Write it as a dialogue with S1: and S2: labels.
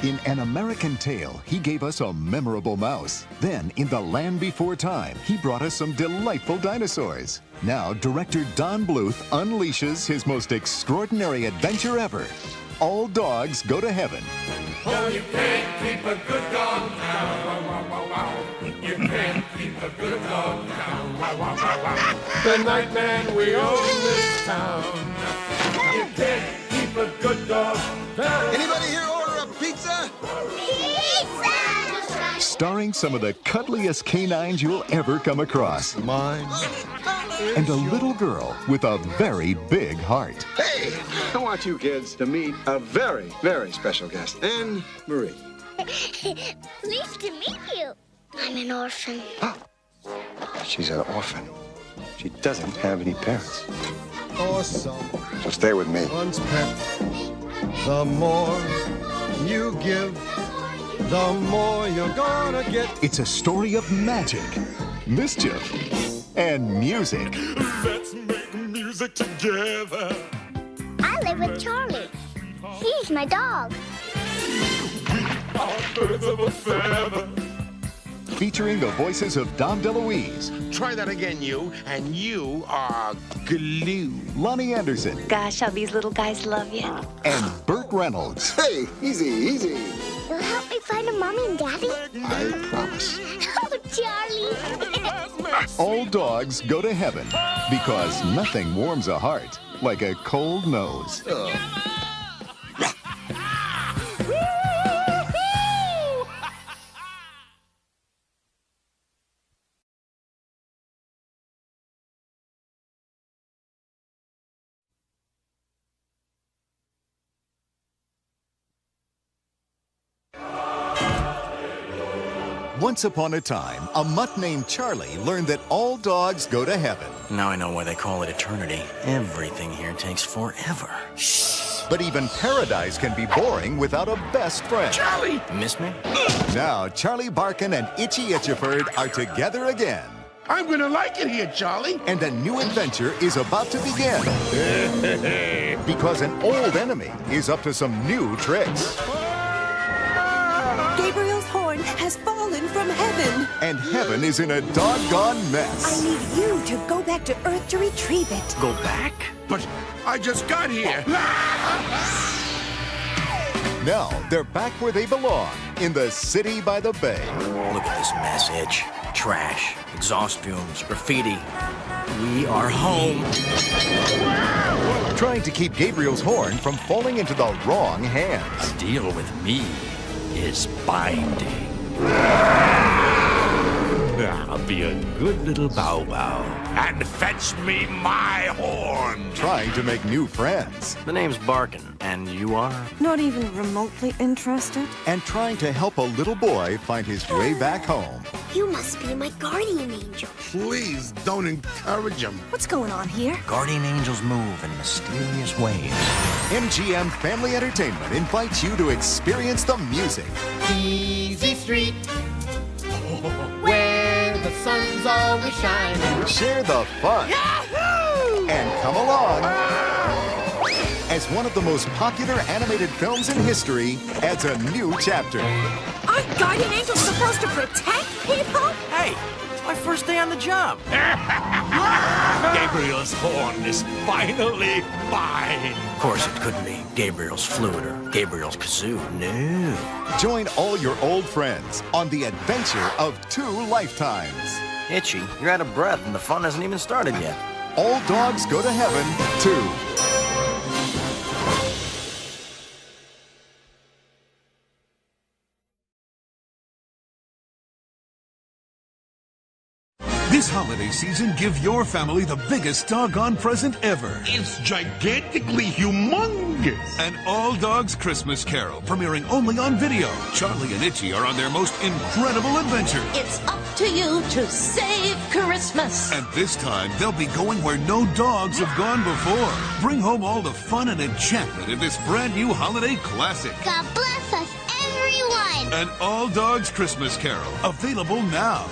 S1: In An American Tail, he gave us a memorable mouse. Then, in The Land Before Time, he brought us some delightful dinosaurs. Now, director Don Bluth unleashes his most extraordinary adventure ever. All Dogs Go to Heaven.
S2: Oh, you can't keep a good dog down. Wow, wow, wow, wow. You can't keep a good dog down. Wow, wow, wow, wow. The Nightman, we own this town. You can't keep a good dog down.
S3: Anybody here order a pizza?
S4: Pizza!
S1: Starring some of the cuddliest canines you'll ever come across.
S3: Mine.
S1: And a little girl with a very big heart.
S3: Hey, I want you kids to meet a very, very special guest, Anne Marie.
S4: Pleased to meet you. I'm an orphan.
S3: She's an orphan. She doesn't have any parents.
S5: Awesome.
S3: So stay with me.
S5: One's pet. The more you give, the more you're gonna get.
S1: It's a story of magic, mischief, and music.
S2: Let's make music together.
S4: I live with Charlie. He's my dog.
S2: Our birds of a feather.
S1: Featuring the voices of Dom DeLuise,
S6: Try that again, you. And you are glue.
S1: Lonnie Anderson,
S7: Gosh, how these little guys love you.
S1: and Burt Reynolds.
S3: Hey, easy, easy.
S4: You'll help me find a mommy and daddy?
S3: I promise.
S4: Oh, Charlie.
S1: All Dogs Go to Heaven, because nothing warms a heart like a cold nose. Once upon a time, a mutt named Charlie learned that all dogs go to heaven.
S8: Now I know why they call it eternity. Everything here takes forever.
S1: But even paradise can be boring without a best friend.
S8: Charlie! Miss me?
S1: Now, Charlie Barkin and Itchy Itchiford are together again.
S6: I'm gonna like it here, Charlie.
S1: And a new adventure is about to begin. Because an old enemy is up to some new tricks.
S9: Gabriel's horn has fallen from heaven.
S1: And heaven is in a doggone
S9: I
S1: mess.
S9: need you to go back to Earth to retrieve it.
S8: Go back?
S6: But I just got here.
S1: Now, they're back where they belong, in the city by the bay.
S8: Look at this mess, Itch. Trash, exhaust fumes, graffiti. We are home.
S1: Trying to keep Gabriel's horn from falling into the wrong hands.
S8: Deal with me is binding. I'll be a good little bow wow.
S2: And fetch me my horn.
S1: Trying to make new friends.
S8: The name's Barkin, and you are?
S9: Not even remotely interested?
S1: And trying to help a little boy find his way back home.
S4: You must be my guardian angel.
S6: Please don't encourage him.
S9: What's going on here?
S8: Guardian angels move in mysterious ways.
S1: MGM Family Entertainment invites you to experience the music.
S10: Easy Street, where the sun's always shining.
S1: Share the fun.
S10: Yahoo!
S1: And come along. As one of the most popular animated films in history adds a new chapter.
S9: Aren't guardian angels supposed to protect people?
S8: Hey, it's my first day on the job.
S2: Gabriel's horn is finally mine.
S8: Of course, it couldn't be Gabriel's flute or Gabriel's kazoo. No.
S1: Join all your old friends on the adventure of 2 lifetimes.
S8: Itchy, you're out of breath and the fun hasn't even started yet.
S1: All Dogs Go to Heaven 2.
S11: This holiday season, give your family the biggest doggone present ever.
S6: It's gigantically humongous.
S11: An All Dogs Christmas Carol, premiering only on video. Charlie and Itchy are on their most incredible adventure.
S12: It's up to you to save Christmas.
S11: And this time, they'll be going where no dogs have gone before. Bring home all the fun and enchantment in this brand new holiday classic.
S4: God bless us, everyone.
S11: An All Dogs Christmas Carol, available now.